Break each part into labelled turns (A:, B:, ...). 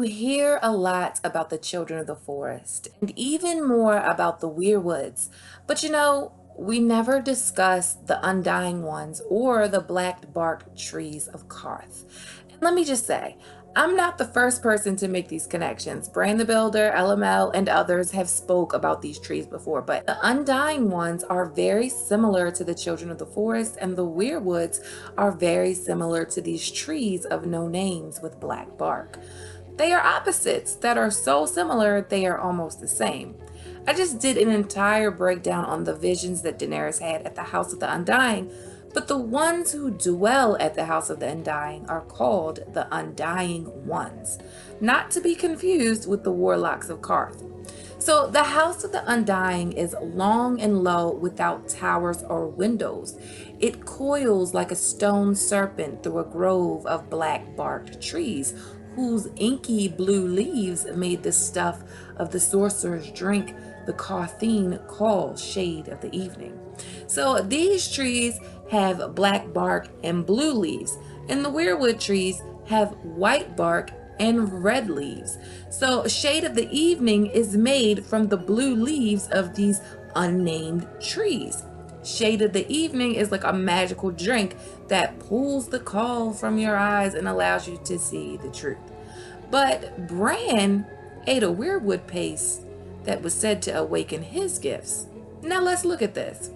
A: You hear a lot about the children of the forest and even more about the Weirwoods, but we never discuss the Undying Ones or the black barked trees of Qarth. And let me just say, I'm not the first person to make these connections. Bran the Builder, LML, and others have spoke about these trees before, but the Undying Ones are very similar to the children of the forest, and the Weirwoods are very similar to these trees of no names with black bark. They are opposites that are so similar they are almost the same. I just did an entire breakdown on the visions that Daenerys had at the House of the Undying, but the ones who dwell at the House of the Undying are called the Undying Ones, not to be confused with the Warlocks of Qarth. So the House of the Undying is long and low without towers or windows. It coils like a stone serpent through a grove of black barked trees, whose inky blue leaves made the stuff of the sorcerer's drink the Qartheen call shade of the evening. So these trees have black bark and blue leaves, and the weirwood trees have white bark and red leaves. So shade of the evening is made from the blue leaves of these unnamed trees. Shade of the evening is like a magical drink that pulls the call from your eyes and allows you to see the truth. But Bran ate a weirwood paste that was said to awaken his gifts. Now let's look at this.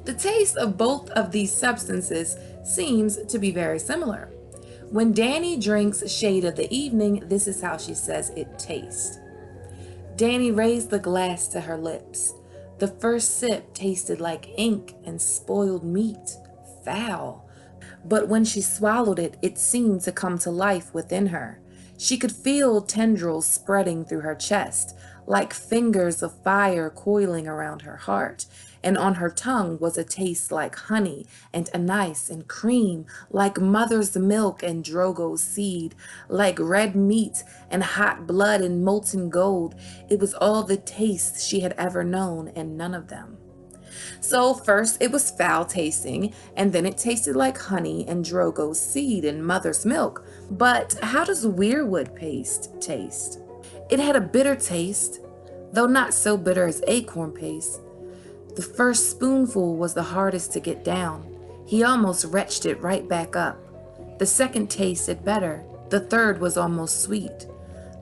A: The taste of both of these substances seems to be very similar. When Dany drinks Shade of the Evening, this is how she says it tastes. Dany raised the glass to her lips. The first sip tasted like ink and spoiled meat, foul. But when she swallowed it, it seemed to come to life within her. She could feel tendrils spreading through her chest, like fingers of fire coiling around her heart, and on her tongue was a taste like honey and anise and cream, like mother's milk and Drogo's seed, like red meat and hot blood and molten gold. It was all the tastes she had ever known, and none of them. So first it was foul tasting, and then it tasted like honey and Drogo's seed and mother's milk. But how does weirwood paste taste? It had a bitter taste, though not so bitter as acorn paste. The first spoonful was the hardest to get down. He almost retched it right back up. The second tasted better. The third was almost sweet.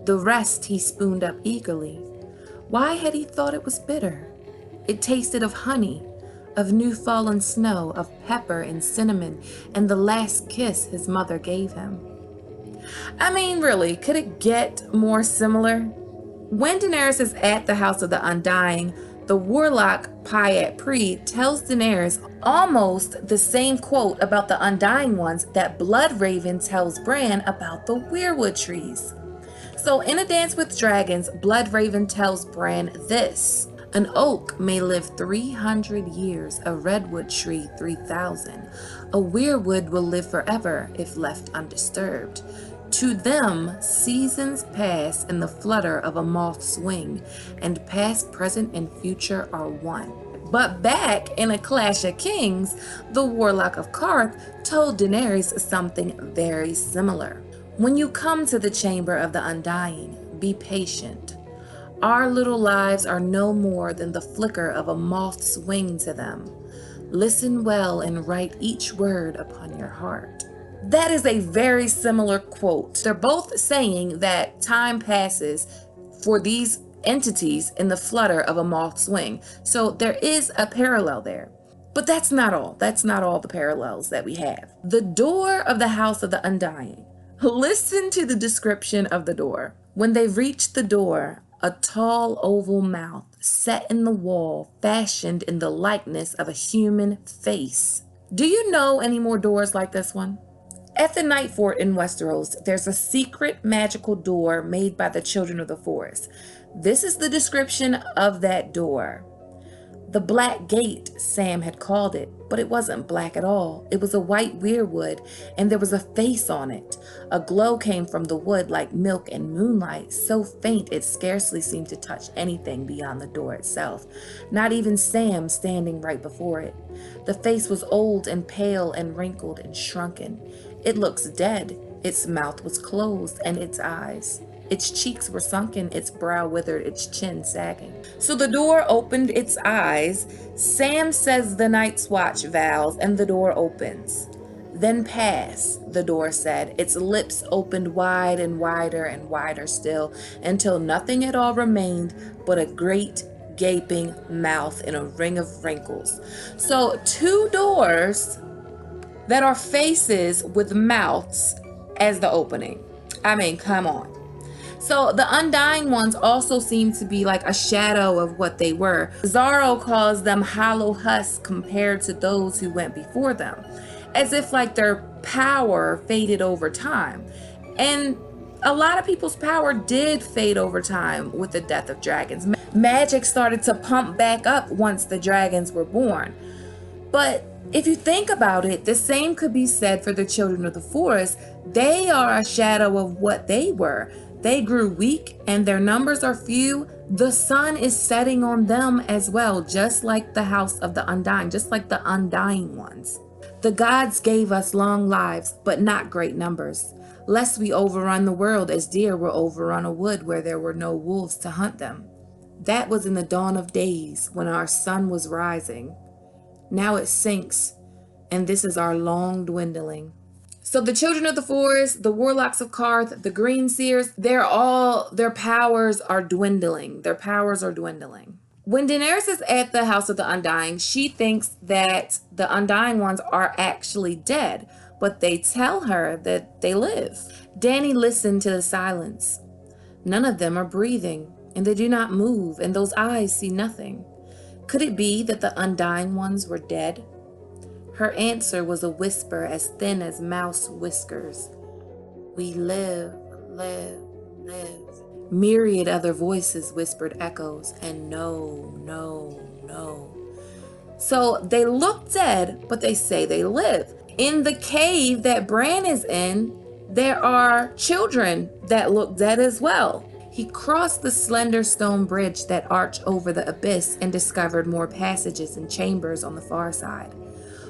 A: The rest he spooned up eagerly. Why had he thought it was bitter? It tasted of honey, of new fallen snow, of pepper and cinnamon, and the last kiss his mother gave him. I mean, really, could it get more similar? When Daenerys is at the House of the Undying, the warlock Pyat Pri tells Daenerys almost the same quote about the Undying Ones that Bloodraven tells Bran about the weirwood trees. So in A Dance with Dragons, Bloodraven tells Bran this: an oak may live 300 years, a redwood tree 3,000. A weirwood will live forever if left undisturbed. To them, seasons pass in the flutter of a moth's wing, and past, present, and future are one. But back in A Clash of Kings, the Warlock of Qarth told Daenerys something very similar. When you come to the Chamber of the Undying, be patient. Our little lives are no more than the flicker of a moth's wing to them. Listen well and write each word upon your heart. That is a very similar quote. They're both saying that time passes for these entities in the flutter of a moth's wing. So there is a parallel there. But that's not all. That's not all the parallels that we have. The door of the House of the Undying. Listen to the description of the door. When they reached the door, a tall oval mouth set in the wall, fashioned in the likeness of a human face. Do you know any more doors like this one? At the Night Fort in Westeros, there's a secret magical door made by the children of the forest. This is the description of that door. The Black Gate, Sam had called it, but it wasn't black at all. It was a white weirwood, and there was a face on it. A glow came from the wood like milk and moonlight, so faint it scarcely seemed to touch anything beyond the door itself, not even Sam standing right before it. The face was old and pale and wrinkled and shrunken. It looks dead. Its mouth was closed and its eyes. Its cheeks were sunken, its brow withered, its chin sagging. So the door opened its eyes. Sam says the night's watch vows, and the door opens. Then pass, the door said. Its lips opened wide and wider still, until nothing at all remained but a great gaping mouth in a ring of wrinkles. So 2 doors that are faces with mouths as the opening. I mean, come on. So the Undying Ones also seem to be like a shadow of what they were. Zorro calls them hollow husks compared to those who went before them, as if like their power faded over time. And a lot of people's power did fade over time with the death of dragons. Magic started to pump back up once the dragons were born. But if you think about it, the same could be said for the children of the forest. They are a shadow of what they were. They grew weak and their numbers are few. The sun is setting on them as well, just like the house of the Undying, just like the Undying Ones. The gods gave us long lives, but not great numbers, lest we overrun the world as deer will overrun a wood where there were no wolves to hunt them. That was in the dawn of days when our sun was rising. Now it sinks, and this is our long dwindling. So the children of the forest, the warlocks of Qarth, the green seers, their powers are dwindling. Their powers are dwindling. When Daenerys is at the House of the Undying, she thinks that the Undying Ones are actually dead, but they tell her that they live. Dany listened to the silence. None of them are breathing, and they do not move, and those eyes see nothing. Could it be that the Undying Ones were dead? Her answer was a whisper as thin as mouse whiskers. We live, live, live. Myriad other voices whispered echoes, and no, no, no. So they look dead, but they say they live. In the cave that Bran is in, there are children that look dead as well. He crossed the slender stone bridge that arched over the abyss and discovered more passages and chambers on the far side.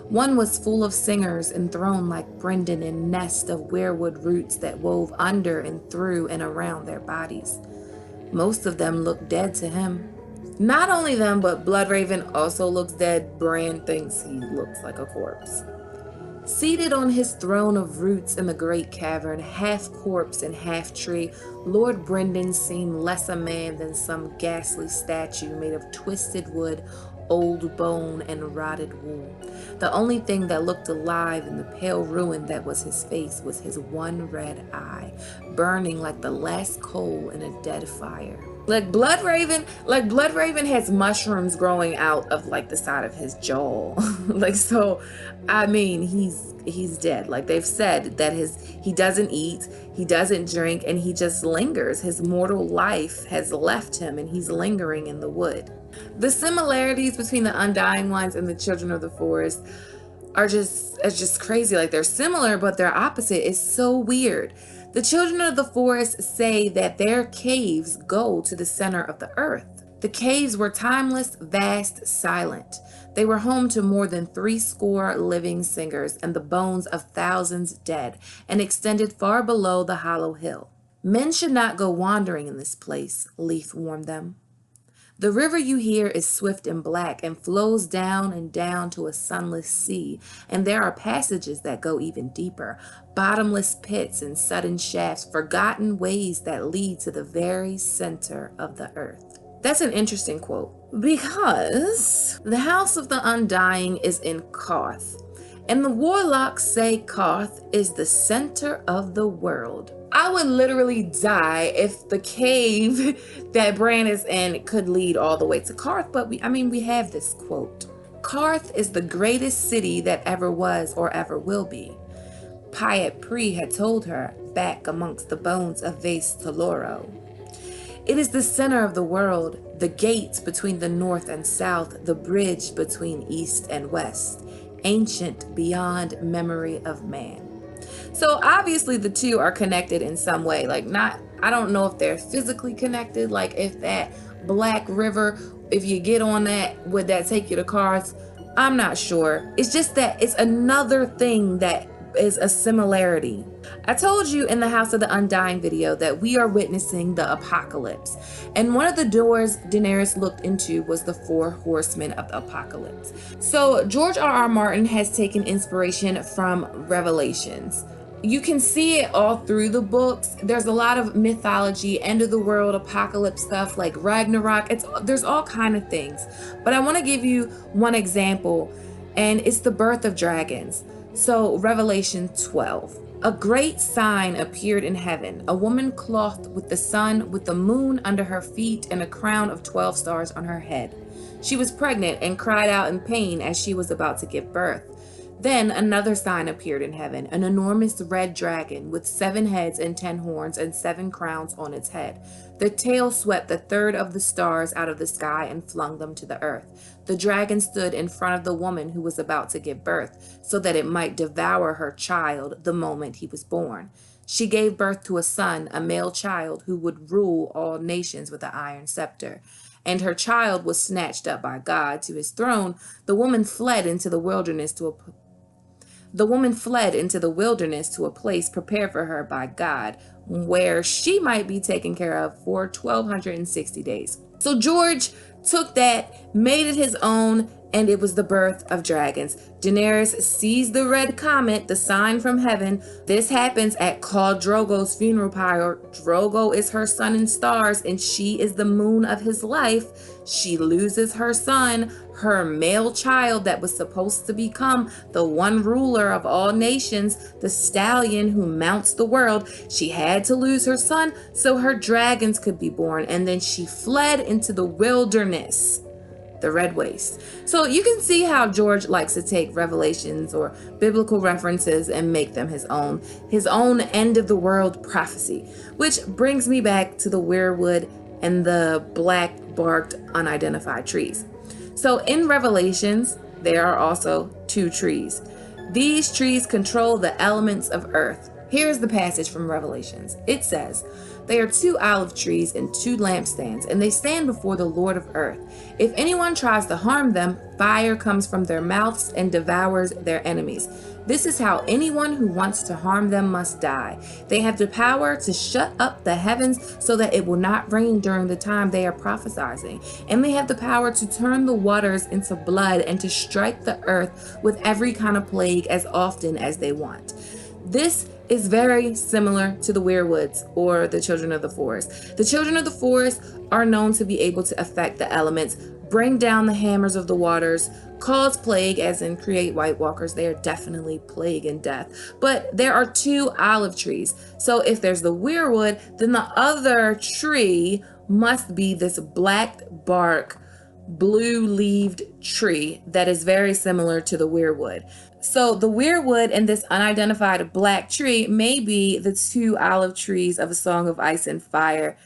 A: One was full of singers enthroned like Brendan in nests of weirwood roots that wove under and through and around their bodies. Most of them looked dead to him. Not only them, but Bloodraven also looks dead. Bran thinks he looks like a corpse. Seated on his throne of roots in the great cavern, half corpse and half tree, Lord Brendan seemed less a man than some ghastly statue made of twisted wood, old bone, and rotted wool. The only thing that looked alive in the pale ruin that was his face was his one red eye, burning like the last coal in a dead fire. Like Bloodraven has mushrooms growing out of like the side of his jaw. So I mean, he's dead. Like they've said that he doesn't eat, he doesn't drink, and he just lingers. His mortal life has left him and he's lingering in the wood. The similarities between the Undying Ones and the children of the forest are just crazy. Like they're similar, but they're opposite. It's so weird. The children of the forest say that their caves go to the center of the earth. The caves were timeless, vast, silent. They were home to more than 70 living singers and the bones of thousands dead, and extended far below the hollow hill. Men should not go wandering in this place, Leaf warned them. The river you hear is swift and black and flows down and down to a sunless sea, and there are passages that go even deeper, bottomless pits and sudden shafts, forgotten ways that lead to the very center of the earth. That's an interesting quote, because the House of the Undying is in Qarth, and the warlocks say Qarth is the center of the world. I would literally die if the cave that Bran is in could lead all the way to Qarth, but we have this quote. Qarth is the greatest city that ever was or ever will be. Pyat Pri had told her, back amongst the bones of Vaes Taloro. It is the center of the world, the gate between the north and south, the bridge between east and west, ancient beyond memory of man. So obviously the two are connected in some way. I don't know if they're physically connected, like if that Black River, if you get on that, would that take you to Qarth? I'm not sure. It's just that it's another thing that is a similarity. I told you in the House of the Undying video that we are witnessing the apocalypse, and one of the doors Daenerys looked into was the 4 horsemen of the apocalypse. So George R.R. Martin has taken inspiration from Revelations. You can see it all through the books. There's a lot of mythology, end of the world, apocalypse stuff like Ragnarok. There's all kind of things. But I want to give you one example, and it's the birth of dragons. So Revelation 12. A great sign appeared in heaven, a woman clothed with the sun, with the moon under her feet, and a crown of 12 stars on her head. She was pregnant and cried out in pain as she was about to give birth. Then another sign appeared in heaven, an enormous red dragon with 7 heads and 10 horns and 7 crowns on its head. The tail swept the third of the stars out of the sky and flung them to the earth. The dragon stood in front of the woman who was about to give birth, so that it might devour her child the moment he was born. She gave birth to a son, a male child, who would rule all nations with an iron scepter. And her child was snatched up by God to his throne. The woman fled into the wilderness to a place prepared for her by God, where she might be taken care of for 1,260 days. So George took that, made it his own, and it was the birth of dragons. Daenerys sees the red comet, the sign from heaven. This happens at Khal Drogo's funeral pyre. Drogo is her sun and stars, and she is the moon of his life. She loses her son, her male child that was supposed to become the one ruler of all nations, the stallion who mounts the world. She had to lose her son so her dragons could be born, and then she fled into the wilderness, the Red Waste. So you can see how George likes to take revelations or biblical references and make them his own end of the world prophecy, which brings me back to the Weirwood and the black barked unidentified trees. So in Revelations, there are also 2 trees. These trees control the elements of earth. Here's the passage from Revelations. It says, "They are 2 olive trees and 2 lampstands, and they stand before the Lord of earth. If anyone tries to harm them, fire comes from their mouths and devours their enemies. This is how anyone who wants to harm them must die. They have the power to shut up the heavens so that it will not rain during the time they are prophesying, and they have the power to turn the waters into blood and to strike the earth with every kind of plague as often as they want." This is very similar to the Weirwoods, or the Children of the Forest. The Children of the Forest are known to be able to affect the elements, bring down the hammers of the waters, cause plague, as in create White Walkers. They are definitely plague and death. But there are 2 olive trees. So if there's the Weirwood, then the other tree must be this black bark, blue-leaved tree that is very similar to the Weirwood. So the Weirwood and this unidentified black tree may be the 2 olive trees of A Song of Ice and Fire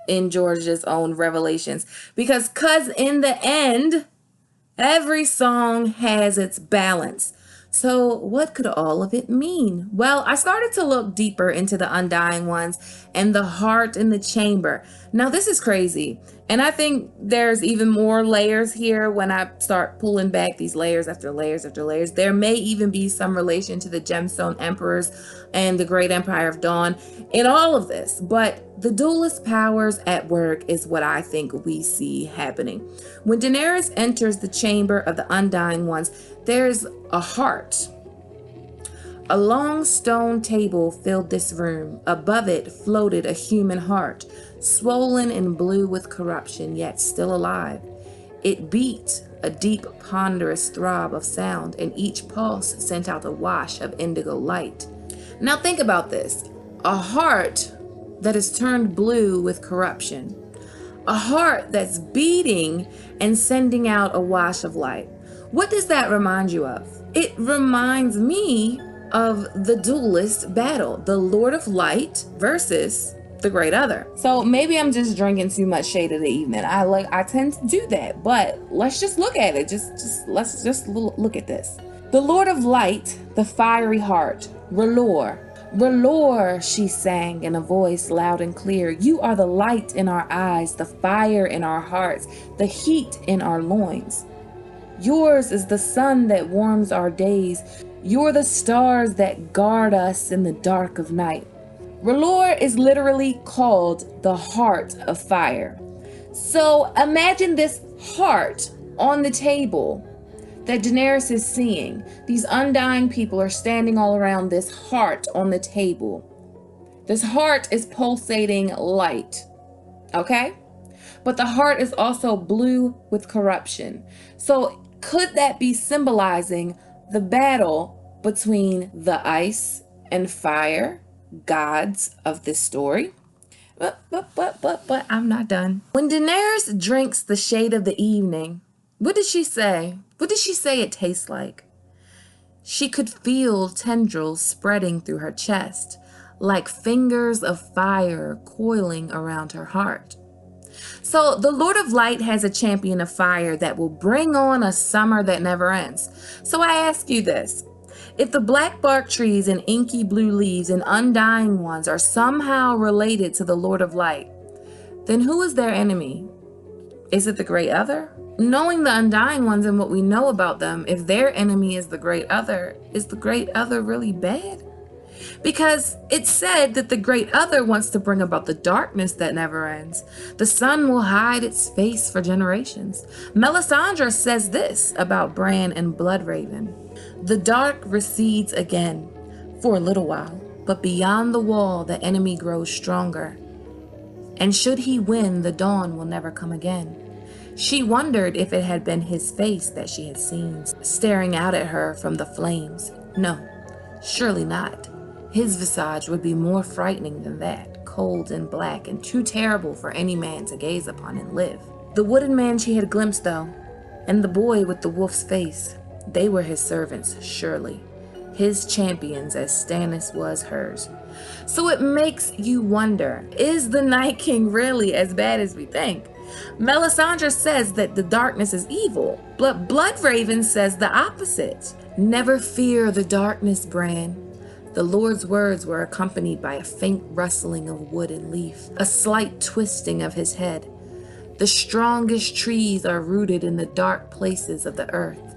A: in George's own Revelations. Because in the end, every song has its balance. So what could all of it mean? Well, I started to look deeper into the Undying Ones and the heart in the chamber. Now this is crazy. And I think there's even more layers here when I start pulling back these layers after layers after layers. There may even be some relation to the Gemstone Emperors and the Great Empire of Dawn in all of this. But the duelist powers at work is what I think we see happening. When Daenerys enters the chamber of the Undying Ones, there's a heart. A long stone table filled this room. Above it floated a human heart, swollen and blue with corruption, yet still alive. It beat, a deep, ponderous throb of sound, and each pulse sent out a wash of indigo light. Now think about this. A heart that is turned blue with corruption. A heart that's beating and sending out a wash of light. What does that remind you of? It reminds me of the duelist battle, the Lord of Light versus the Great Other. So maybe I'm just drinking too much shade of the evening. I tend to do that, but let's just look at it. Let's just look at this. The Lord of Light, the fiery heart, R'hllor. R'hllor, she sang in a voice loud and clear. You are the light in our eyes, the fire in our hearts, the heat in our loins. Yours is the sun that warms our days. You're the stars that guard us in the dark of night. R'hllor is literally called the heart of fire. So imagine this heart on the table that Daenerys is seeing. These undying people are standing all around this heart on the table. This heart is pulsating light, okay? But the heart is also blue with corruption. So could that be symbolizing the battle between the ice and fire gods of this story? But I'm not done. When Daenerys drinks the shade of the evening, what did she say? What did she say it tastes like? She could feel tendrils spreading through her chest, like fingers of fire coiling around her heart. So the Lord of Light has a champion of fire that will bring on a summer that never ends. So I ask you this. If the black bark trees and inky blue leaves and undying ones are somehow related to the Lord of Light, then who is their enemy? Is it the Great Other? Knowing the Undying Ones and what we know about them, if their enemy is the Great Other, is the Great Other really bad? Because it's said that the Great Other wants to bring about the darkness that never ends. The sun will hide its face for generations. Melisandre says this about Bran and Bloodraven. The dark recedes again for a little while, but beyond the wall the enemy grows stronger. And should he win, the dawn will never come again. She wondered if it had been his face that she had seen, staring out at her from the flames. No, surely not. His visage would be more frightening than that, cold and black and too terrible for any man to gaze upon and live. The wooden man she had glimpsed, though, and the boy with the wolf's face, they were his servants, surely. His champions as Stannis was hers. So it makes you wonder, is the Night King really as bad as we think? Melisandre says that the darkness is evil, but Bloodraven says the opposite. Never fear the darkness, Bran. The Lord's words were accompanied by a faint rustling of wood and leaf, a slight twisting of his head. The strongest trees are rooted in the dark places of the earth.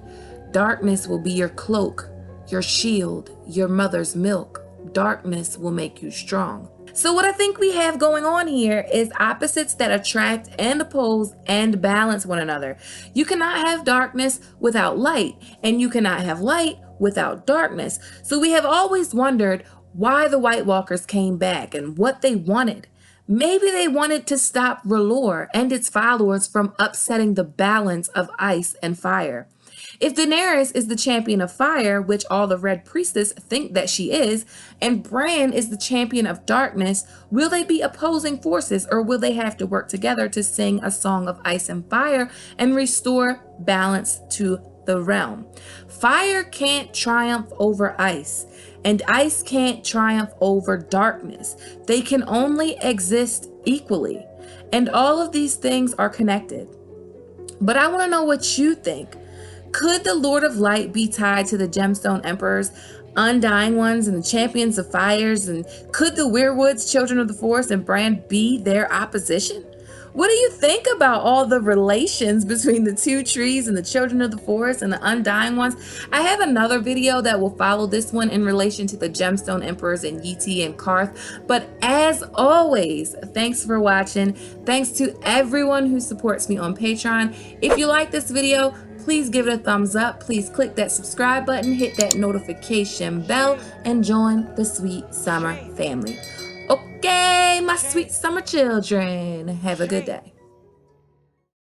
A: Darkness will be your cloak, your shield, your mother's milk. Darkness will make you strong. So what I think we have going on here is opposites that attract and oppose and balance one another. You cannot have darkness without light, and you cannot have light without darkness. So we have always wondered why the White Walkers came back and what they wanted. Maybe they wanted to stop R'hllor and its followers from upsetting the balance of ice and fire. If Daenerys is the champion of fire, which all the Red Priestess think that she is, and Bran is the champion of darkness, will they be opposing forces, or will they have to work together to sing a song of ice and fire and restore balance to the realm? Fire can't triumph over ice, and ice can't triumph over darkness. They can only exist equally, and all of these things are connected. But I want to know what you think. Could the Lord of Light be tied to the Gemstone Emperors, Undying Ones, and the Champions of Fires? And could the Weirwoods, Children of the Forest, and Bran be their opposition? What do you think about all the relations between the two trees and the Children of the Forest and the Undying Ones? I have another video that will follow this one in relation to the Gemstone Emperors and Yti and Qarth. But as always, thanks for watching. Thanks to everyone who supports me on Patreon. If you like this video, please give it a thumbs up. Please click that subscribe button, hit that notification bell, and join the Sweet Summer family. Okay, my sweet summer children, have a good day.